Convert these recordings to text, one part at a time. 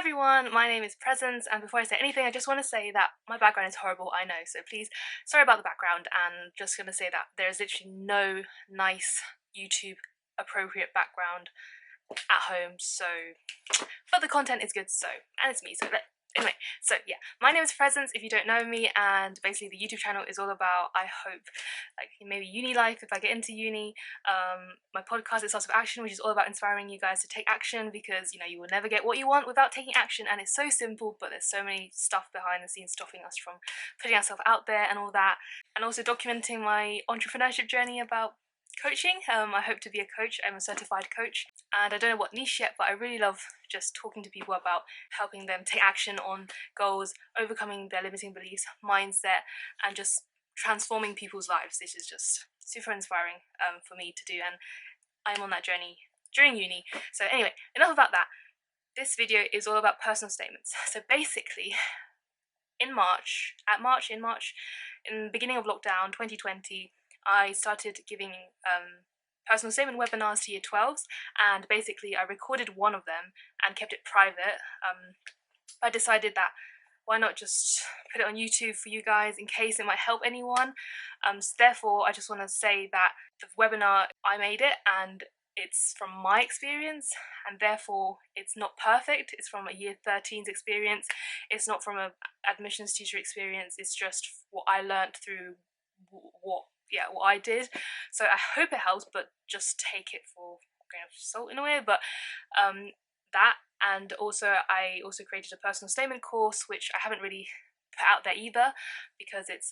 everyone, my name is Presence, and before I say anything, I just want to say that my background is horrible, I know, so please, sorry about the background, and just going to say that there is literally no nice YouTube appropriate background at home, so, but the content is good, so, and it's me, so anyway, so yeah, my name is Presence if you don't know me, and basically the YouTube channel is all about, I hope, like maybe uni life if I get into uni. My podcast is Lots of Action, which is all about inspiring you guys to take action, because you know you will never get what you want without taking action, and it's so simple, but there's so many stuff behind the scenes stopping us from putting ourselves out there and all that, and also documenting my entrepreneurship journey about coaching. I hope to be a coach. I'm a certified coach, and I don't know what niche yet, but I really love just talking to people about helping them take action on goals, overcoming their limiting beliefs, mindset, and just transforming people's lives. This is just super inspiring for me to do, and I'm on that journey during uni. So anyway, enough about that. This video is all about personal statements. So basically, in the beginning of lockdown 2020, I started giving personal statement webinars to year 12s, and basically I recorded one of them and kept it private. I decided that why not just put it on YouTube for you guys in case it might help anyone. So therefore I just want to say that the webinar, I made it and it's from my experience, and therefore it's not perfect. It's from a year 13's experience. It's not from a admissions teacher experience. It's just what I learned through what I did. So I hope it helps, but just take it for a grain of salt in a way. But that, and also I also created a personal statement course, which I haven't really put out there either, because it's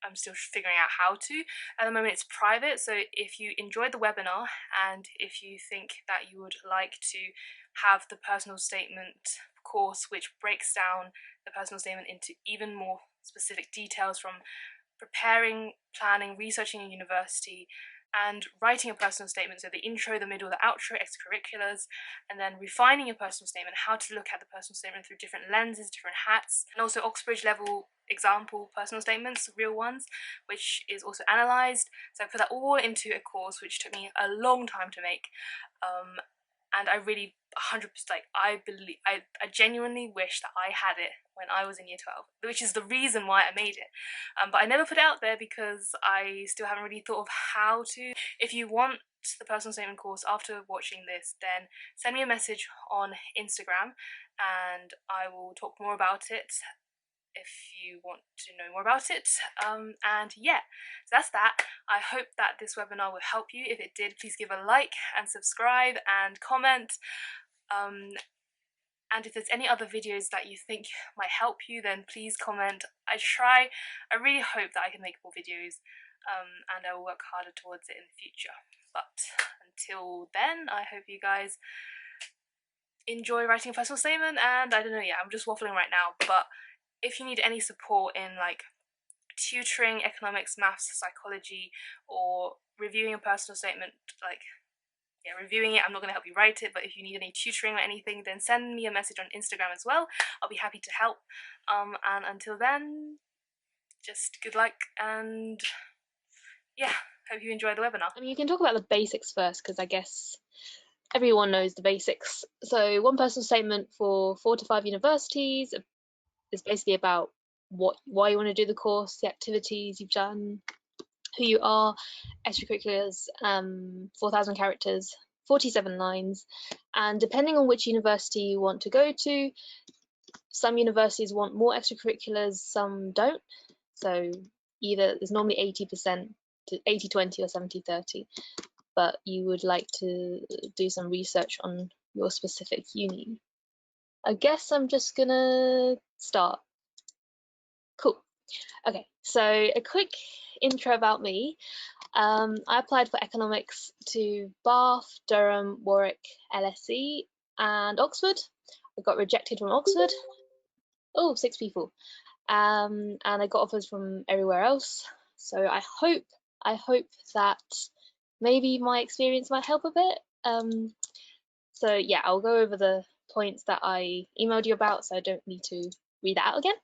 I'm still figuring out how to. At the moment it's private, so if you enjoyed the webinar and if you think that you would like to have the personal statement course, which breaks down the personal statement into even more specific details, from preparing, planning, researching in university, and writing a personal statement, so the intro, the middle, the outro, extracurriculars, and then refining your personal statement, how to look at the personal statement through different lenses, different hats, and also Oxbridge level example personal statements, real ones, which is also analysed. So I put that all into a course, which took me a long time to make, and I really 100% I genuinely wish that I had it when I was in year 12, which is the reason why I made it, but I never put it out there because I still haven't really thought of how to. If you want the personal statement course after watching this, then send me a message on Instagram and I will talk more about it if you want to know more about it. And yeah, so that's that. I hope that this webinar will help you. If it did, please give a like and subscribe and comment. And if there's any other videos that you think might help you, then please comment. I really hope that I can make more videos, and I will work harder towards it in the future. But until then, I hope you guys enjoy writing a personal statement, and I don't know, yeah, I'm just waffling right now, but if you need any support in like tutoring, economics, maths, psychology, or reviewing a personal statement, reviewing it, I'm not going to help you write it, but if you need any tutoring or anything, then send me a message on Instagram as well. I'll be happy to help. And until then, just good luck, and yeah, hope you enjoy the webinar. I mean, you can talk about the basics first, because I guess everyone knows the basics. So one personal statement for 4 to 5 universities is basically about why you want to do the course, the activities you've done, who you are, extracurriculars, 4,000 characters, 47 lines, and depending on which university you want to go to, some universities want more extracurriculars, some don't. So either there's normally 80% to 80-20 or 70-30, but you would like to do some research on your specific uni. I guess I'm just gonna start. Cool. Okay, so a quick intro about me. I applied for economics to Bath, Durham, Warwick, LSE, and Oxford. I got rejected from Oxford. Oh, 6 people. And I got offers from everywhere else. So I hope that maybe my experience might help a bit. So yeah, I'll go over the points that I emailed you about, so I don't need to read that out again.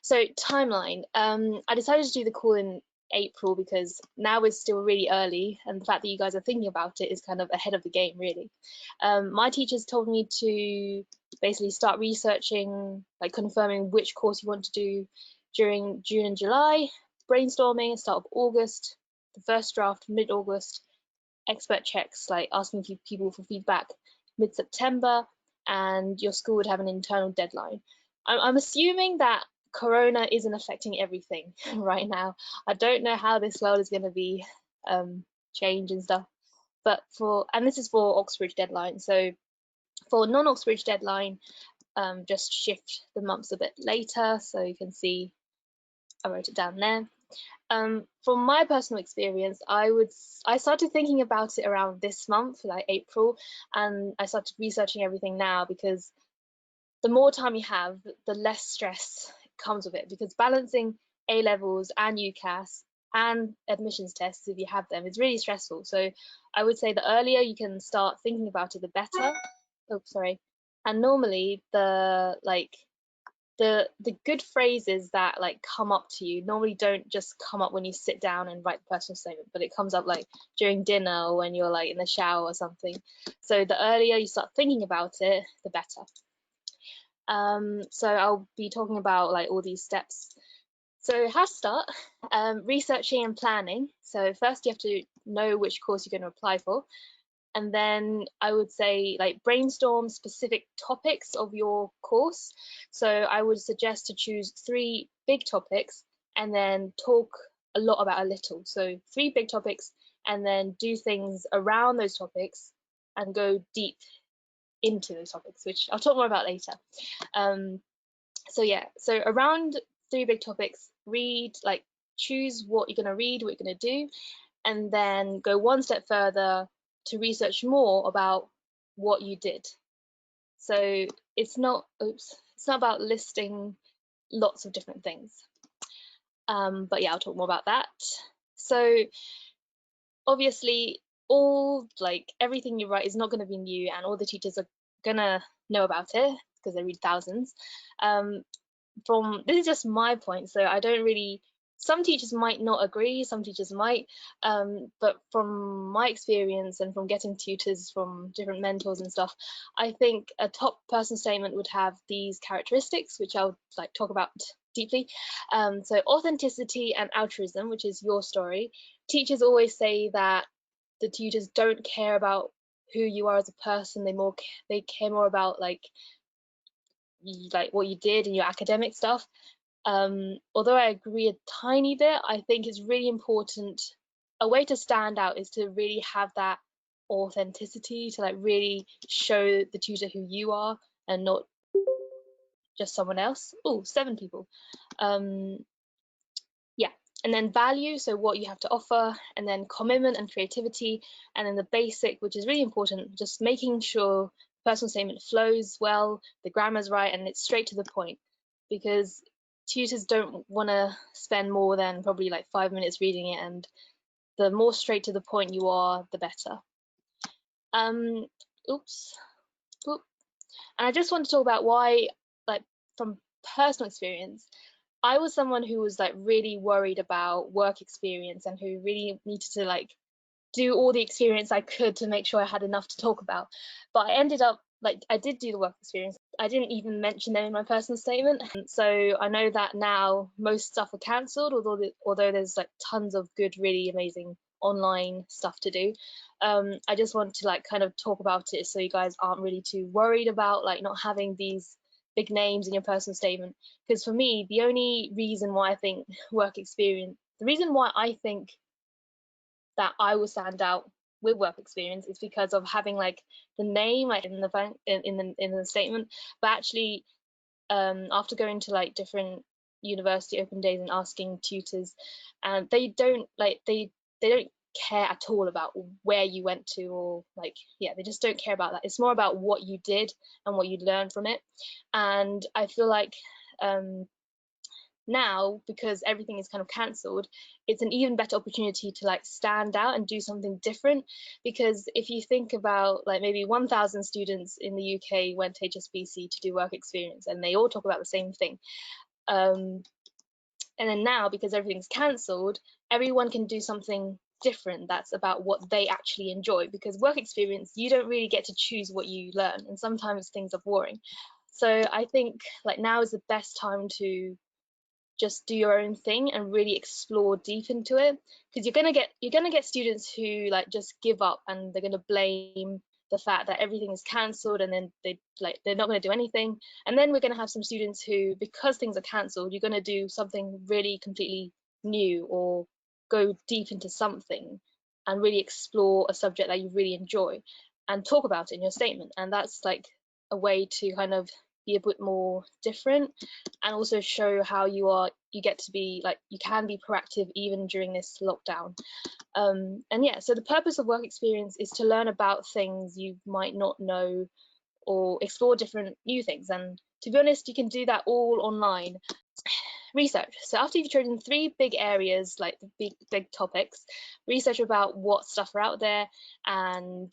So timeline. I decided to do the call in April, because now it's still really early, and the fact that you guys are thinking about it is kind of ahead of the game, really. My teachers told me to basically start researching, like confirming which course you want to do during June and July, brainstorming start of August, the first draft mid-August, expert checks, like asking people for feedback mid-September, and your school would have an internal deadline. I'm assuming that Corona isn't affecting everything right now. I don't know how this world is going to be changed and stuff, but and this is for Oxbridge deadline. So for non-Oxbridge deadline, just shift the months a bit later, so you can see I wrote it down there. From my personal experience, I started thinking about it around this month, like April, and I started researching everything now, because the more time you have, the less stress comes with it, because balancing A levels and UCAS and admissions tests, if you have them, is really stressful. So I would say the earlier you can start thinking about it, the better. Oh, sorry. And normally the good phrases that like come up to you normally don't just come up when you sit down and write the personal statement, but it comes up like during dinner or when you're like in the shower or something. So the earlier you start thinking about it, the better. So I'll be talking about like all these steps. So how to start, researching and planning. So first you have to know which course you're going to apply for. And then I would say like brainstorm specific topics of your course. So I would suggest to choose 3 big topics and then talk a lot about a little. So 3 big topics and then do things around those topics and go deep into those topics, which I'll talk more about later. So yeah, so around 3 big topics, choose what you're going to read, what you're going to do, and then go one step further to research more about what you did. So it's not about listing lots of different things. But yeah, I'll talk more about that. So obviously everything you write is not going to be new, and all the teachers are gonna know about it because they read thousands. This is just my point, so I don't really, some teachers might not agree, some teachers might, but from my experience and from getting tutors from different mentors and stuff, I think a top personal statement would have these characteristics, which I'll talk about deeply. So authenticity and altruism, which is your story. Teachers always say that the tutors don't care about who you are as a person, they care more about what you did and your academic stuff. Although I agree a tiny bit, I think it's really important. A way to stand out is to really have that authenticity, to really show the tutor who you are and not just someone else. Oh, 7 people. Yeah, and then value, so what you have to offer, and then commitment and creativity, and then the basic, which is really important, just making sure the personal statement flows well, the grammar's right, and it's straight to the point, because tutors don't want to spend more than probably 5 minutes reading it, and the more straight to the point you are, the better. Oops. Oop. And I just want to talk about why, from personal experience, I was someone who was really worried about work experience and who really needed to do all the experience I could to make sure I had enough to talk about. But I ended up I did do the work experience. I didn't even mention them in my personal statement. So I know that now most stuff are cancelled, although there's tons of good, really amazing online stuff to do. I just want to kind of talk about it so you guys aren't really too worried about not having these big names in your personal statement, because for me the only reason why I think the reason why I think that I will stand out with work experience is because of having the name in the statement, but actually after going to different university open days and asking tutors, and they don't they don't care at all about where you went to, or they just don't care about that. It's more about what you did and what you learned from it. And I feel now, because everything is kind of cancelled, it's an even better opportunity to stand out and do something different. Because if you think about maybe 1,000 students in the UK went to HSBC to do work experience and they all talk about the same thing, And then now, because everything's cancelled, everyone can do something different that's about what they actually enjoy, because work experience, you don't really get to choose what you learn, and sometimes things are boring. So I think like now is the best time to just do your own thing and really explore deep into it, because you're gonna get students who like just give up and they're gonna blame the fact that everything is cancelled, and then they're not going to do anything. And then we're going to have some students who, because things are cancelled, you're going to do something really completely new or go deep into something and really explore a subject that you really enjoy and talk about it in your statement. And that's like a way to kind of be a bit more different, and also show how you get to be like, you can be proactive even during this lockdown. And yeah, so the purpose of work experience is to learn about things you might not know or explore different new things. And to be honest, you can do that all online. Research. So after you've chosen 3 big areas, like the big topics, research about what stuff are out there and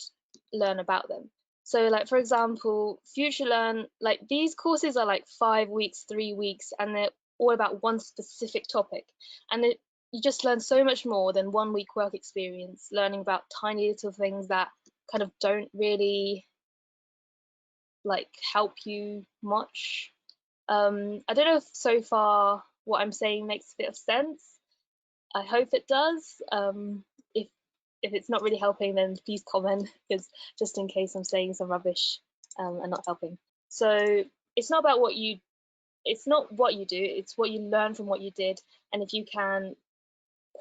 learn about them. So like, for example, future learn, like these courses are like 5 weeks, 3 weeks, and they're all about one specific topic. And you just learn so much more than 1 week work experience, learning about tiny little things that kind of don't really like help you much. I don't know if so far what I'm saying makes a bit of sense. I hope it does. If it's not really helping, then please comment, because just in case I'm saying some rubbish and not helping. So it's not about it's not what you do, it's what you learn from what you did. And if you can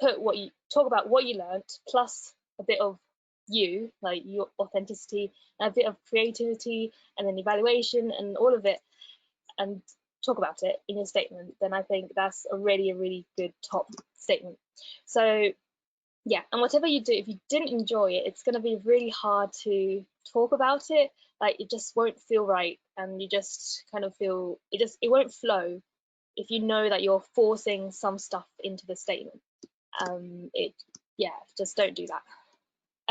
talk about what you learned plus a bit of you, like your authenticity, and a bit of creativity, and then evaluation and all of it, and talk about it in your statement, then I think that's a really good top statement. So yeah, and whatever you do, if you didn't enjoy it, it's going to be really hard to talk about it. Like it just won't feel right, and you just kind of feel it won't flow if you know that you're forcing some stuff into the statement. It Yeah, just don't do that.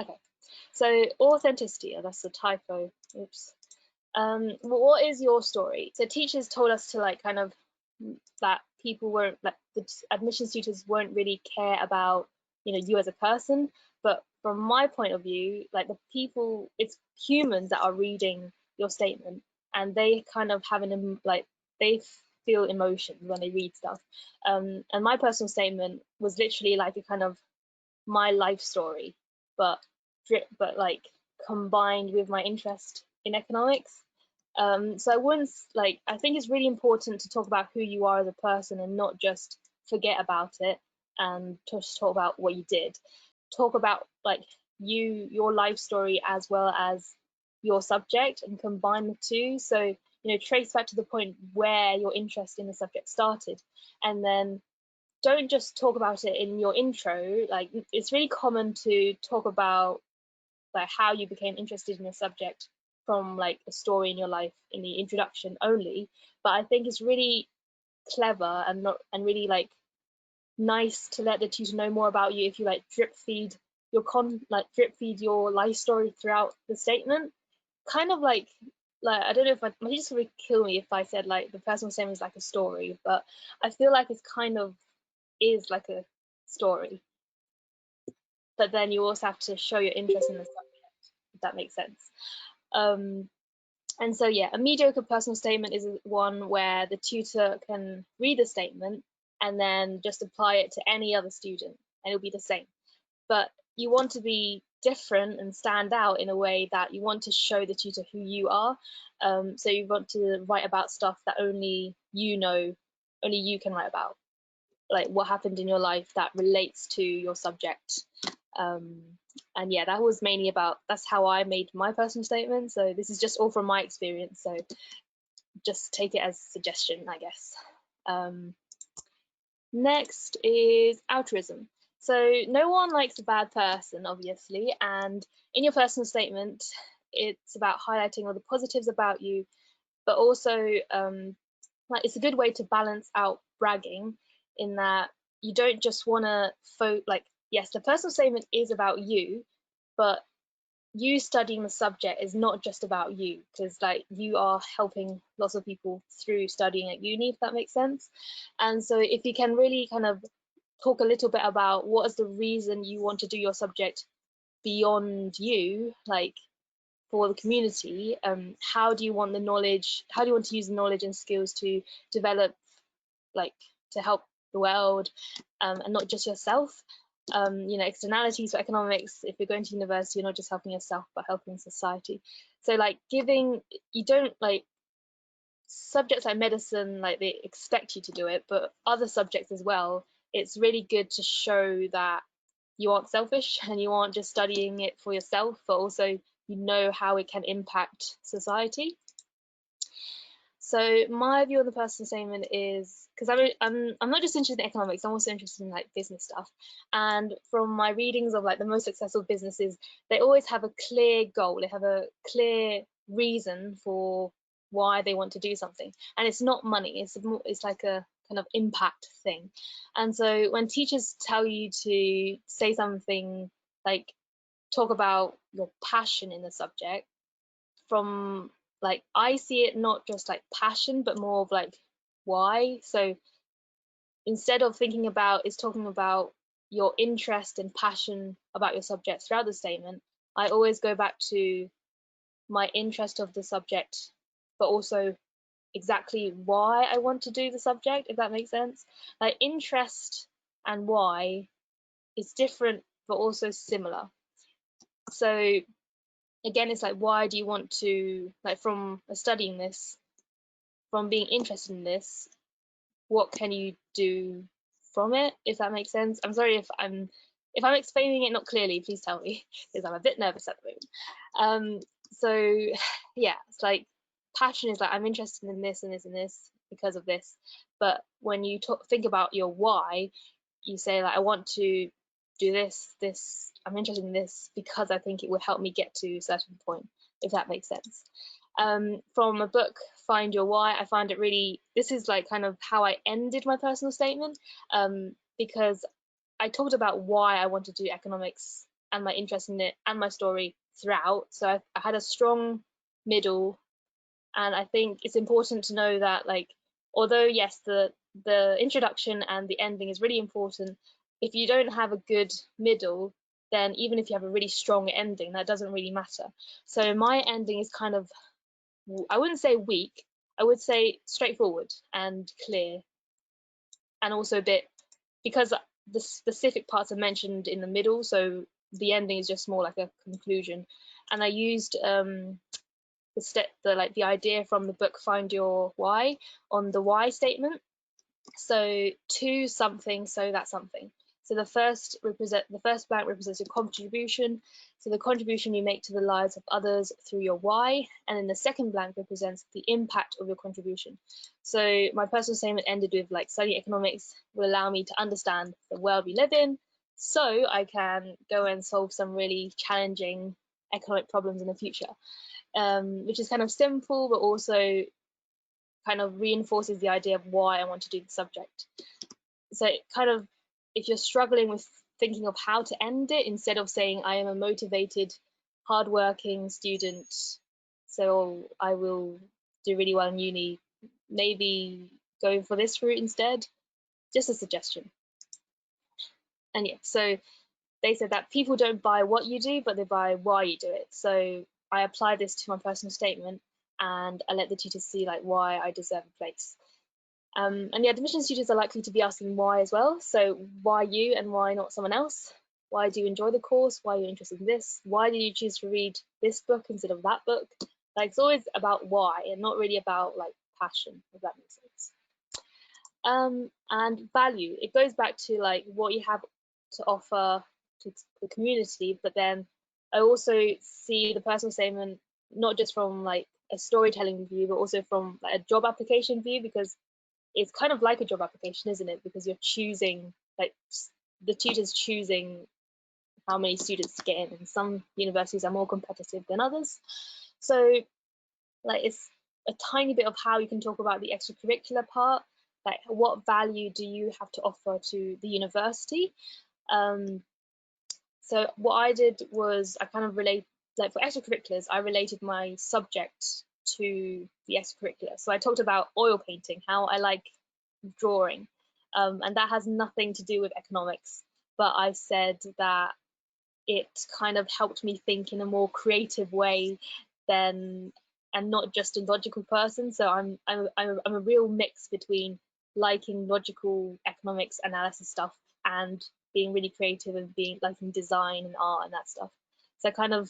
Okay, so authenticity. Oh, that's a typo. Oops. What is your story? So teachers told us to like kind of that people won't, like the admissions tutors won't really care about you as a person, but from my point of view, like it's humans that are reading your statement, and they kind of have like they feel emotions when they read stuff. And my personal statement was literally like a kind of my life story, but like combined with my interest in economics. So I wouldn't like. I think it's really important to talk about who you are as a person and not just forget about it and just talk about what you did. Talk about like your life story as well as your subject, and combine the two. So trace back to the point where your interest in the subject started, and then don't just talk about it in your intro. Like it's really common to talk about like how you became interested in a subject from like a story in your life in the introduction only. But I think it's really clever and not and really like nice to let the tutor know more about you if you like drip feed your life story throughout the statement. Kind of like I don't know if my teacher would kill me if I said like the personal statement is like a story, but I feel like it's kind of is like a story. But then you also have to show your interest in the subject, if that makes sense. Um, and so, yeah, a mediocre personal statement is one where the tutor can read the statement and then just apply it to any other student, and it'll be the same. But you want to be different and stand out in a way that you want to show the tutor who you are. So you want to write about stuff that only you can write about, like what happened in your life that relates to your subject. um, and yeah, that was mainly about, that's how I made my personal statement, so this is just all from my experience, so just take it as a suggestion, I guess. Next is altruism. So no one likes a bad person, obviously, and in your personal statement it's about highlighting all the positives about you, but also like it's a good way to balance out bragging, in that you don't just want to like, yes, the personal statement is about you, but you studying the subject is not just about you, because like you are helping lots of people through studying at uni, if that makes sense. And so if you can really kind of talk a little bit about what is the reason you want to do your subject beyond you, like for the community, how do you want the knowledge, how do you want to use the knowledge and skills to develop, like to help the world, and not just yourself. You know, externalities for economics, if you're going to university, you're not just helping yourself but helping society. So like giving, you don't like subjects like medicine, like they expect you to do it, but other subjects as well, it's really good to show that you aren't selfish and you aren't just studying it for yourself, but also you know how it can impact society. So my view on the personal statement is, because I'm not just interested in economics, I'm also interested in like business stuff. And from my readings of like the most successful businesses, they always have a clear goal. They have a clear reason for why they want to do something, and it's not money. It's like a kind of impact thing. And so when teachers tell you to say something like talk about your passion in the subject, from like I see it not just like passion but more of like why. So instead of thinking about, it's talking about your interest and passion about your subject throughout the statement, I always go back to my interest of the subject, but also exactly why I want to do the subject, if that makes sense. Like interest and why is different but also similar. So again, it's like, why do you want to, like from studying this, from being interested in this, what can you do from it, if that makes sense. I'm sorry if I'm explaining it not clearly, please tell me, because I'm a bit nervous at the moment. So yeah, it's like passion is like, I'm interested in this and this and this because of this. But when you think about your why, you say like, I want to do this, I'm interested in this because I think it would help me get to a certain point, if that makes sense. From a book, Find Your Why, I find it really, this is like kind of how I ended my personal statement, because I talked about why I wanted to do economics and my interest in it and my story throughout. So I had a strong middle, and I think it's important to know that, like, although yes, the introduction and the ending is really important, if you don't have a good middle, then even if you have a really strong ending, that doesn't really matter. So my ending is kind of, I wouldn't say weak, I would say straightforward and clear, and also a bit, because the specific parts are mentioned in the middle, so the ending is just more like a conclusion. And I used the idea from the book Find Your Why on the why statement. So to something, so that something. So the first blank represents your contribution, so the contribution you make to the lives of others through your why, and then the second blank represents the impact of your contribution. So my personal statement ended with like, studying economics will allow me to understand the world we live in, so I can go and solve some really challenging economic problems in the future, which is kind of simple but also kind of reinforces the idea of why I want to do the subject. So it kind of, if you're struggling with thinking of how to end it, instead of saying I am a motivated, hardworking student, so I will do really well in uni, maybe going for this route instead. Just a suggestion. And yeah, so they said that people don't buy what you do, but they buy why you do it. So I applied this to my personal statement, and I let the tutors see like why I deserve a place. And the admissions tutors are likely to be asking why as well. So why you and why not someone else? Why do you enjoy the course? Why are you interested in this? Why did you choose to read this book instead of that book? Like, it's always about why and not really about like passion, if that makes sense. And value, it goes back to like what you have to offer to the community, but then I also see the personal statement not just from like a storytelling view, but also from like a job application view, because it's kind of like a job application, isn't it? Because you're choosing, like, the tutor's choosing how many students to get in, and some universities are more competitive than others. So like, it's a tiny bit of how you can talk about the extracurricular part, like what value do you have to offer to the university. So what I did was I kind of like for extracurriculars, I related my subject to the extracurricular. So I talked about oil painting, how I like drawing, and that has nothing to do with economics. But I said that it kind of helped me think in a more creative way than, and not just a logical person. So I'm a real mix between liking logical economics analysis stuff and being really creative and being liking design and art and that stuff. So I kind of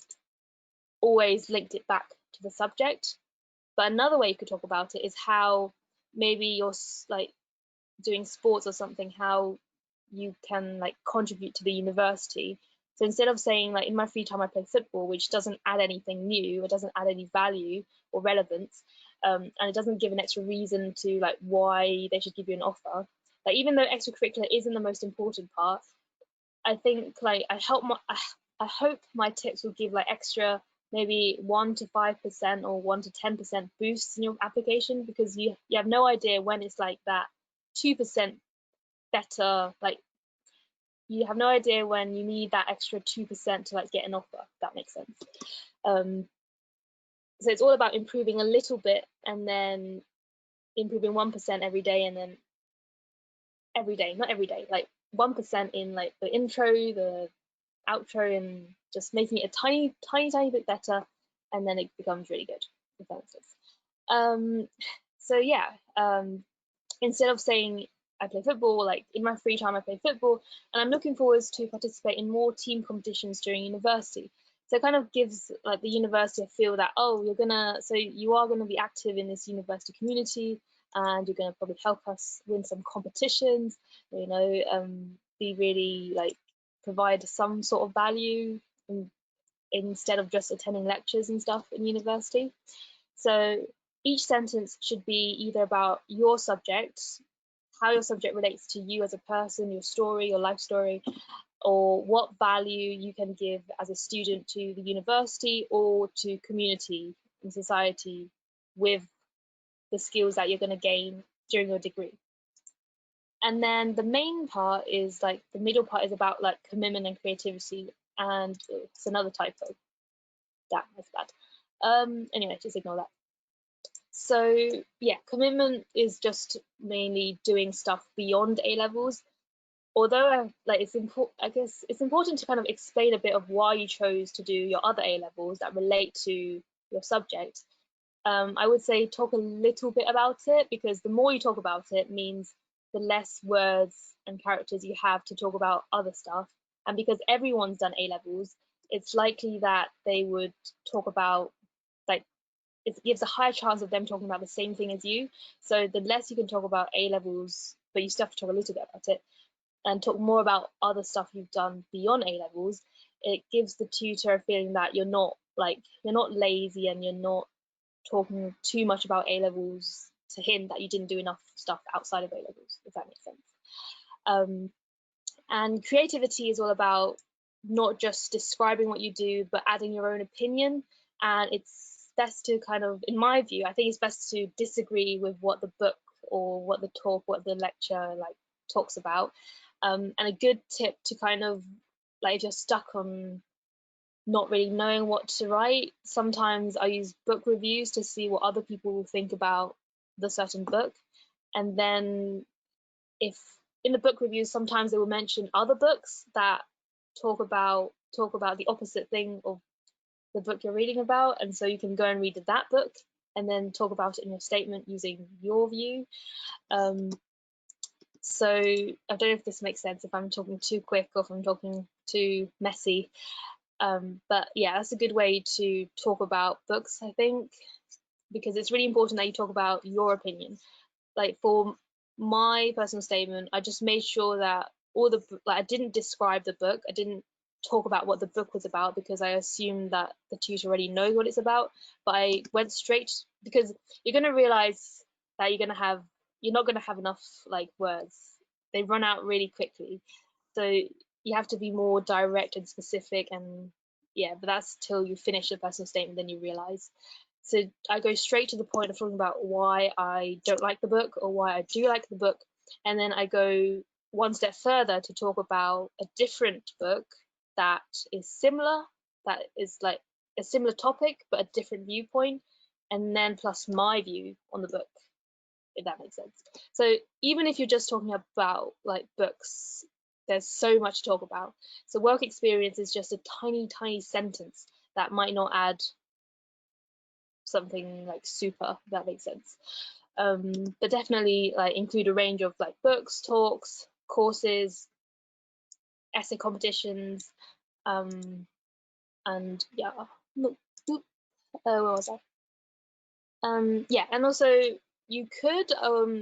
always linked it back to the subject. But another way you could talk about it is how maybe you're like doing sports or something, how you can like contribute to the university. So instead of saying like in my free time I play football, which doesn't add anything new, it doesn't add any value or relevance, and it doesn't give an extra reason to like why they should give you an offer. Like even though extracurricular isn't the most important part, I think like I hope my tips will give like extra maybe 1 to 5% or 1 to 10% boosts in your application, because you have no idea when it's like that 2% better, like you have no idea when you need that extra 2% to like get an offer, if that makes sense. So it's all about improving a little bit and then improving 1% every day, and then every day, not every day, like 1% in like the intro, the outro, and just making it a tiny bit better, and then it becomes really good, if that makes sense. So yeah, instead of saying I play football, like in my free time I play football, and I'm looking forward to participate in more team competitions during university. So it kind of gives like the university a feel that, oh, you are gonna be active in this university community, and you're gonna probably help us win some competitions, be really like provide some sort of value instead of just attending lectures and stuff in university. So each sentence should be either about your subject, how your subject relates to you as a person, your story, your life story, or what value you can give as a student to the university or to community and society with the skills that you're going to gain during your degree. And then the main part is like the middle part is about like commitment and creativity, and it's another typo. That's bad. Anyway, just ignore that. So yeah, commitment is just mainly doing stuff beyond A levels. Although like it's important, I guess it's important to kind of explain a bit of why you chose to do your other A levels that relate to your subject. I would say talk a little bit about it, because the more you talk about it means the less words and characters you have to talk about other stuff. And because everyone's done A levels, it's likely that they would talk about like it gives a higher chance of them talking about the same thing as you. So the less you can talk about A levels, but you still have to talk a little bit about it, and talk more about other stuff you've done beyond A levels, it gives the tutor a feeling that you're not lazy and you're not talking too much about A levels to him, that you didn't do enough stuff outside of A levels, if that makes sense. And creativity is all about not just describing what you do, but adding your own opinion. And it's best to kind of, in my view, I think it's best to disagree with what the book or what the talk, what the lecture like talks about. And a good tip to kind of like, if you're stuck on not really knowing what to write, sometimes I use book reviews to see what other people will think about the certain book. And then if in the book reviews, sometimes they will mention other books that talk about the opposite thing of the book you're reading about, and so you can go and read that book and then talk about it in your statement using your view. So I don't know if this makes sense, if I'm talking too quick or if I'm talking too messy. But yeah, that's a good way to talk about books, I think, because it's really important that you talk about your opinion. Like for my personal statement, I just made sure that I didn't describe the book. I didn't talk about what the book was about, because I assumed that the tutor already knows what it's about. But I went straight, because you're going to realize that you're not going to have enough like words. They run out really quickly. So you have to be more direct and specific, and yeah, but that's till you finish the personal statement, then you realize. So I go straight to the point of talking about why I don't like the book or why I do like the book, and then I go one step further to talk about a different book that is similar, that is like a similar topic but a different viewpoint, and then plus my view on the book, if that makes sense. So even if you're just talking about like books, there's so much to talk about. So work experience is just a tiny sentence that might not add something like super, if that makes sense. But definitely like include a range of like books, talks, courses, essay competitions, and yeah, where was I? Yeah, and also you could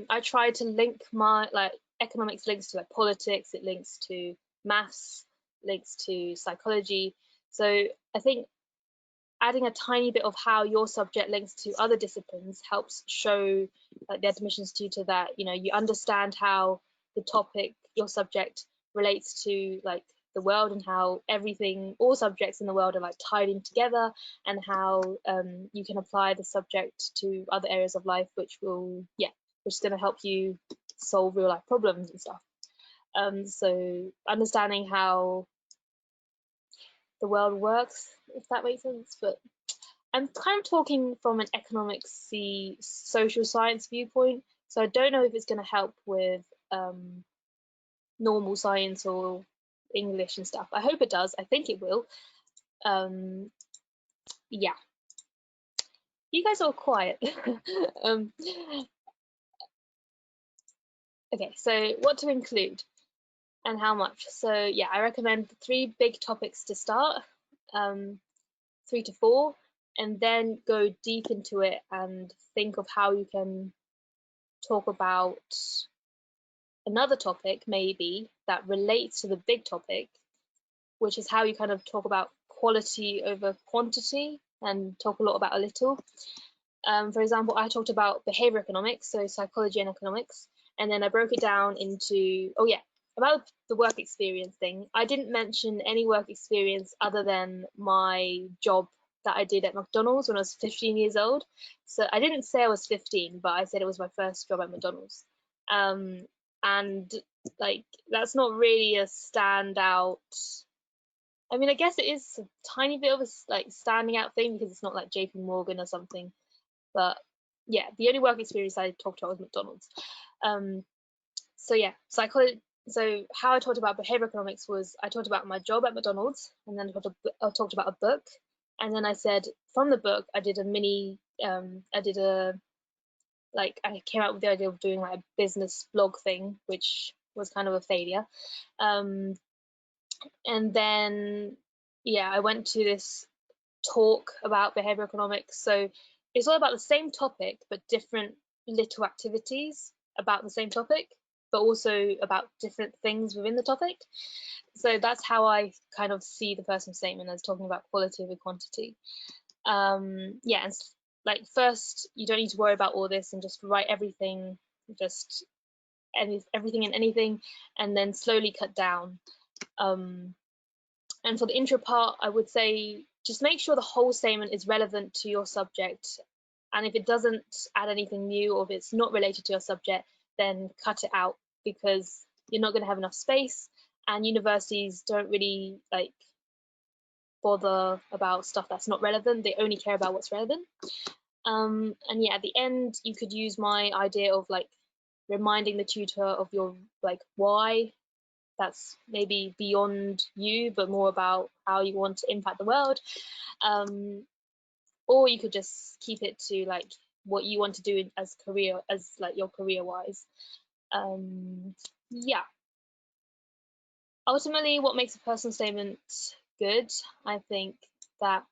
I try to link my like economics links to like politics, it links to maths, links to psychology. So I think adding a tiny bit of how your subject links to other disciplines helps show like the admissions tutor that you understand how the topic, your subject, relates to like the world, and how everything, all subjects in the world are like tied in together, and how you can apply the subject to other areas of life, which is going to help you solve real life problems and stuff. So understanding how the world works, if that makes sense. But I'm kind of talking from an economics social science viewpoint, so I don't know if it's going to help with normal science or English and stuff. I hope it does. I think it will. Yeah. You guys are all quiet. um, okay, so what to include and how much? So yeah, I recommend 3 big topics to start, 3 to 4, and then go deep into it and think of how you can talk about another topic maybe that relates to the big topic, which is how you kind of talk about quality over quantity and talk a lot about a little. For example, I talked about behavior economics, so psychology and economics, and then I broke it down into, oh yeah, about the work experience thing. I didn't mention any work experience other than my job that I did at McDonald's when I was 15 years old. So I didn't say I was 15, but I said it was my first job at McDonald's. And like that's not really a standout. I mean, I guess it is a tiny bit of a like standing out thing because it's not like JP Morgan or something. But yeah, the only work experience I talked about was McDonald's. So yeah, psychology. So how I talked about behavior economics was I talked about my job at McDonald's, and then I talked about a book, and then I said from the book I did a mini. I did a like I came out with the idea of doing like a business blog thing, which was kind of a failure. And then yeah, I went to this talk about behavior economics. So it's all about the same topic, but different little activities about the same topic, but also about different things within the topic. So that's how I kind of see the personal statement as talking about quality over quantity. Yeah, and like first, you don't need to worry about all this and just write everything, just everything and anything, and then slowly cut down. And for the intro part, I would say just make sure the whole statement is relevant to your subject. And if it doesn't add anything new, or if it's not related to your subject, then cut it out because you're not going to have enough space. And universities don't really like bother about stuff that's not relevant. They only care about what's relevant. And yeah, at the end, you could use my idea of like reminding the tutor of your like why. That's maybe beyond you, but more about how you want to impact the world. Or you could just keep it to like what you want to do as career, as like your career wise. Yeah. Ultimately, what makes a personal statement good? I think that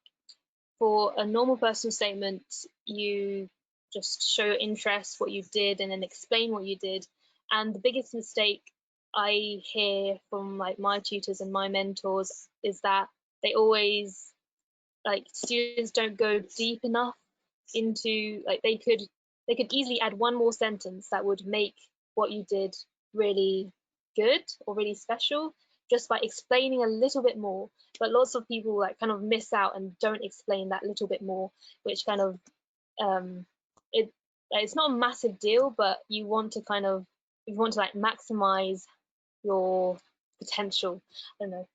for a normal personal statement, you just show your interest, what you did, and then explain what you did. And the biggest mistake I hear from like my tutors and my mentors is that they always like students don't go deep enough into like they could easily add one more sentence that would make what you did really good or really special just by explaining a little bit more. But lots of people like kind of miss out and don't explain that little bit more, which kind of it it's not a massive deal, but you want to kind of you want to like maximize your potential. I don't know,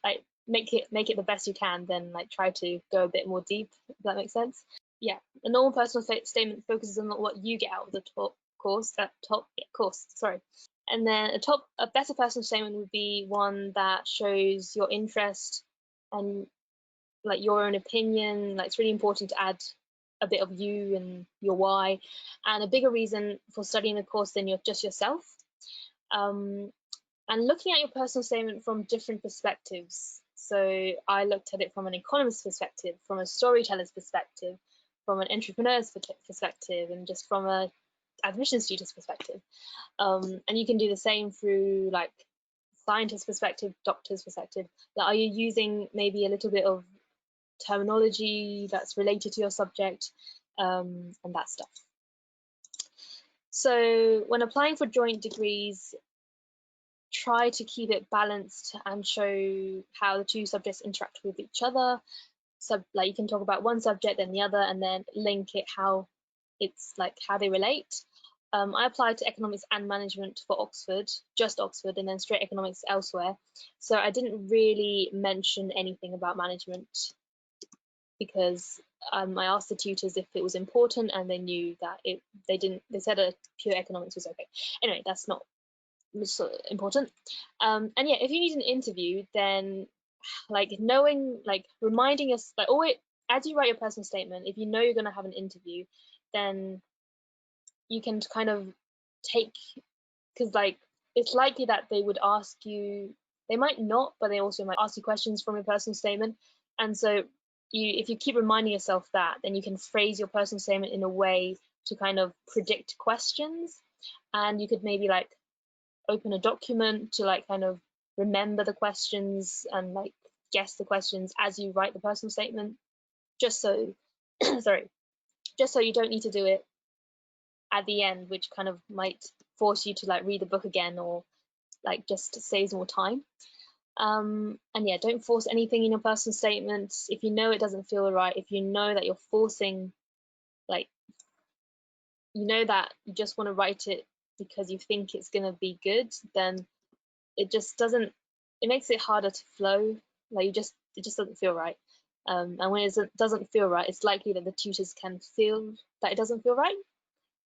like make it the best you can, then like try to go a bit more deep, if that makes sense. Yeah, a normal personal statement focuses on what you get out of the course. Sorry. And then a better personal statement would be one that shows your interest and like your own opinion. Like it's really important to add a bit of you and your why, and a bigger reason for studying the course than just yourself. And looking at your personal statement from different perspectives. So I looked at it from an economist's perspective, from a storyteller's perspective, from an entrepreneur's perspective, and just from a admission student's perspective. And you can do the same through like scientist's perspective, doctor's perspective. Like, are you using maybe a little bit of terminology that's related to your subject, and that stuff. So when applying for joint degrees, try to keep it balanced and show how the two subjects interact with each other. So like you can talk about one subject and the other, and then link it how it's like how they relate. I applied to economics and management for Oxford, just Oxford, and then straight economics elsewhere. So I didn't really mention anything about management because I asked the tutors if it was important, and they knew that they didn't. They said a pure economics was okay. Anyway, that's not so important. And yeah, if you need an interview, then like knowing, like reminding us, like always as you write your personal statement, if you know you're going to have an interview, then you can kind of take, because like it's likely that they would ask you, they might not, but they also might ask you questions from your personal statement. And so if you keep reminding yourself that, then you can phrase your personal statement in a way to kind of predict questions. And you could maybe like open a document to like kind of remember the questions and like guess the questions as you write the personal statement, just so sorry, just so you don't need to do it at the end, which kind of might force you to like read the book again, or like just saves more time. And yeah, don't force anything in your personal statements. If you know it doesn't feel right, if you know that you're forcing, like you know that you just want to write it because you think it's going to be good, then it just doesn't, it makes it harder to flow. Like it just doesn't feel right. And when it doesn't feel right, it's likely that the tutors can feel that it doesn't feel right,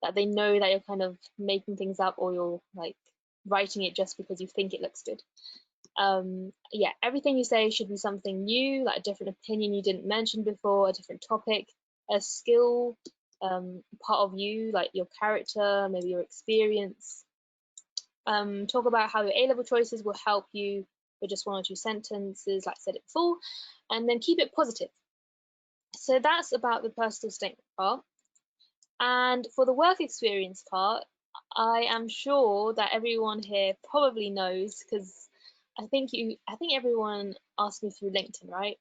that they know that you're kind of making things up, or you're like writing it just because you think it looks good. Yeah, everything you say should be something new, like a different opinion you didn't mention before, a different topic, a skill, part of you, like your character, maybe your experience. Talk about how your A-level choices will help you with just one or two sentences, like I said it before, and then keep it positive. So that's about the personal statement part. And for the work experience part, I am sure that everyone here probably knows, because I think everyone asked me through LinkedIn, right?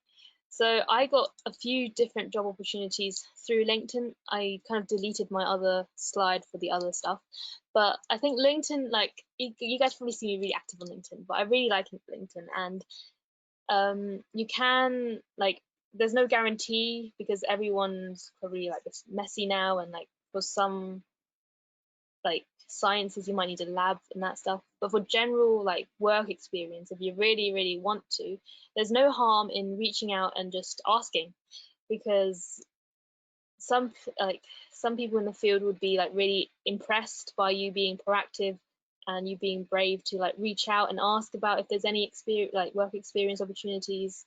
So I got a few different job opportunities through LinkedIn. I kind of deleted my other slide for the other stuff, but I think LinkedIn, like you guys probably see me really active on LinkedIn, but I really like LinkedIn, and you can like, there's no guarantee because everyone's probably like it's messy now, and like for some like sciences you might need a lab and that stuff, but for general like work experience, if you really want to, there's no harm in reaching out and just asking, because some some people in the field would be like really impressed by you being proactive and you being brave to like reach out and ask about if there's any experience, like work experience opportunities.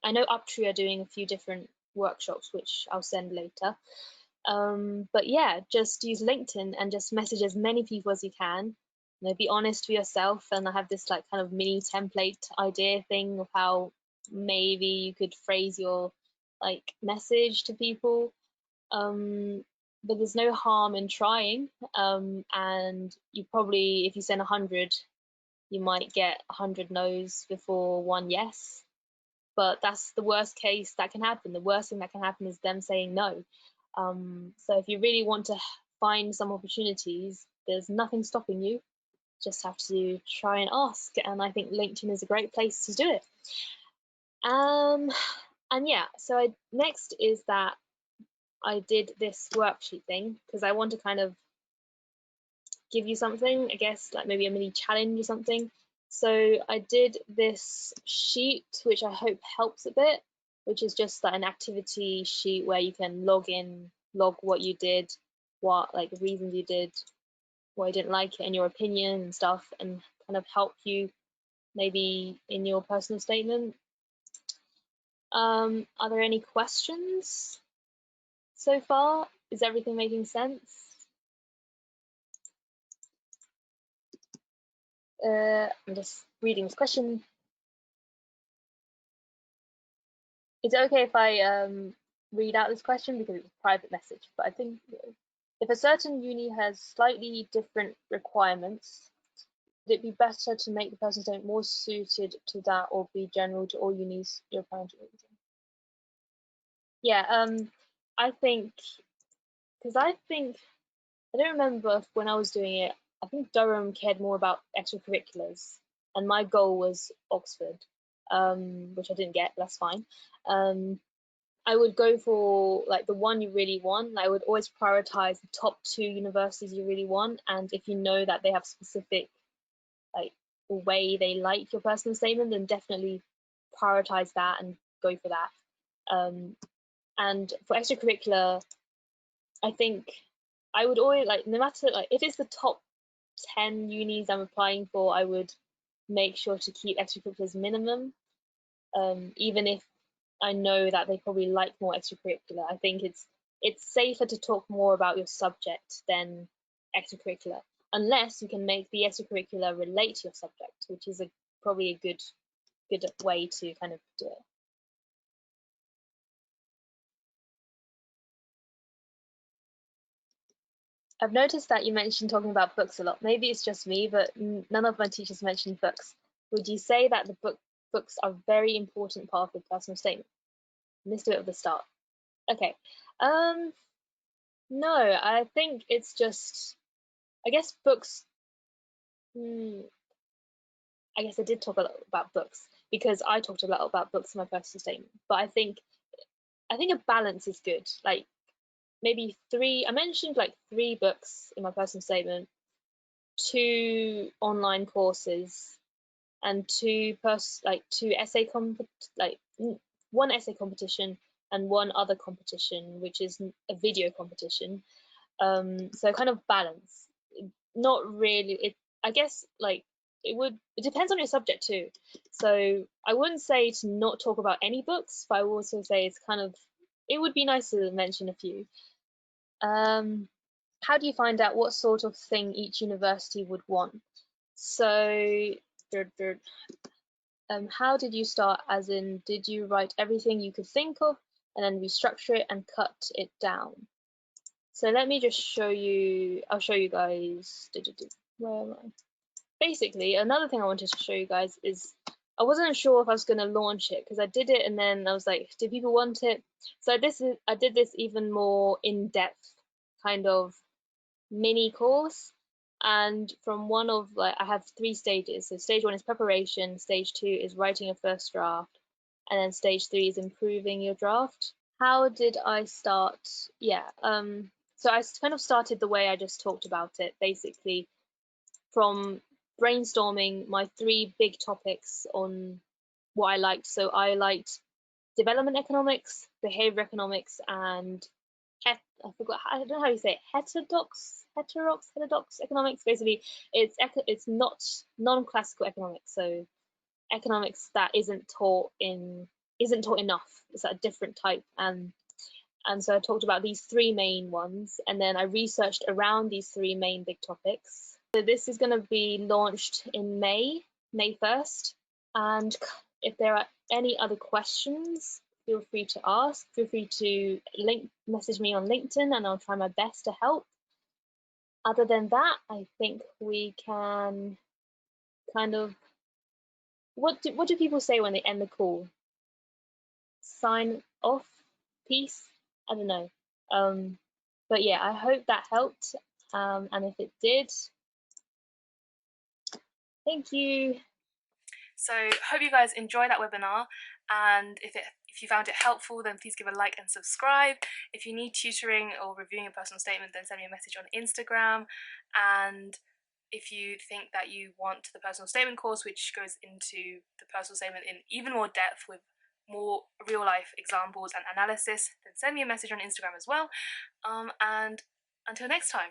I know Uptree are doing a few different workshops, which I'll send later. But yeah, just use LinkedIn and just message as many people as you can. You know, be honest with yourself. And I have this like kind of mini template idea thing of how maybe you could phrase your like message to people. But there's no harm in trying. And you probably, if you send 100, you might get 100 no's before one yes. But that's the worst case that can happen. The worst thing that can happen is them saying no. So if you really want to find some opportunities, there's nothing stopping you. Just have to try and ask. And I think LinkedIn is a great place to do it. And yeah, so next is that I did this worksheet thing because I want to kind of give you something, I guess, like maybe a mini challenge or something. So I did this sheet, which I hope helps a bit, which is just like an activity sheet where you can log in, log what you did, what like reasons you did, why you didn't like it, and your opinion and stuff, and kind of help you maybe in your personal statement. Are there any questions so far? Is everything making sense? I'm just reading this question. Is it okay if I read out this question because it's a private message? But I think if a certain uni has slightly different requirements, would it be better to make the person statement more suited to that or be general to all unis you're planning to read? Yeah, I think, because I don't remember when I was doing it, I think Durham cared more about extracurriculars, and my goal was Oxford, which I didn't get, but that's fine. I would go for like the one you really want. I would always prioritize the top 2 universities you really want, and if you know that they have specific like the way they like your personal statement, then definitely prioritize that and go for that. And for extracurricular, I think I would always like, no matter like if it's the top 10 unis I'm applying for, I would make sure to keep extracurriculars minimum, even if I know that they probably like more extracurricular. I think it's safer to talk more about your subject than extracurricular, unless you can make the extracurricular relate to your subject, which is probably a good way to kind of do it. I've noticed that you mentioned talking about books a lot. Maybe it's just me, but none of my teachers mentioned books. Would you say that the books are a very important part of the personal statement? Missed it at the start. Okay. Um, no, I think it's just, I guess books. Hmm, I guess I did talk a lot about books because I talked a lot about books in my personal statement. But I think a balance is good. Like maybe three. I mentioned like 3 books in my personal statement, 2 online courses, and 2 essay like 1 essay competition and 1 other competition, which is a video competition. So kind of balance. Not really. I guess like it depends on your subject too. So I wouldn't say to not talk about any books, but I would also say it would be nice to mention a few. Um, how do you find out what sort of thing each university would want? So, how did you start? As in, did you write everything you could think of and then restructure it and cut it down? So let me just show you. I'll show you guys. Where am I? Basically, another thing I wanted to show you guys is I wasn't sure if I was going to launch it because I did it and then I was like, do people want it? So I did this even more in depth kind of mini course, and from one of like I have 3 stages. So stage 1 is preparation, stage 2 is writing a first draft, and then stage 3 is improving your draft. How did I start? Yeah, so I kind of started the way I just talked about it, basically from brainstorming my 3 big topics on what I liked. So I liked development economics, behavior economics, and I forgot. I don't know how you say it. Heterodox economics. Basically, it's not non-classical economics. So economics that isn't taught enough. It's a different type, and so I talked about these 3 main ones, and then I researched around these 3 main big topics. So this is going to be launched in May 1st, and if there are any other questions, feel free to ask. Feel free to message me on LinkedIn, and I'll try my best to help. Other than that, I think we can kind of what do people say when they end the call? Sign off, peace. I don't know. But yeah, I hope that helped. And if it did, thank you. So hope you guys enjoy that webinar, and if you found it helpful, then please give a like and subscribe. If you need tutoring or reviewing a personal statement, then send me a message on Instagram, and if you think that you want the personal statement course, which goes into the personal statement in even more depth with more real life examples and analysis, then send me a message on Instagram as well. And until next time.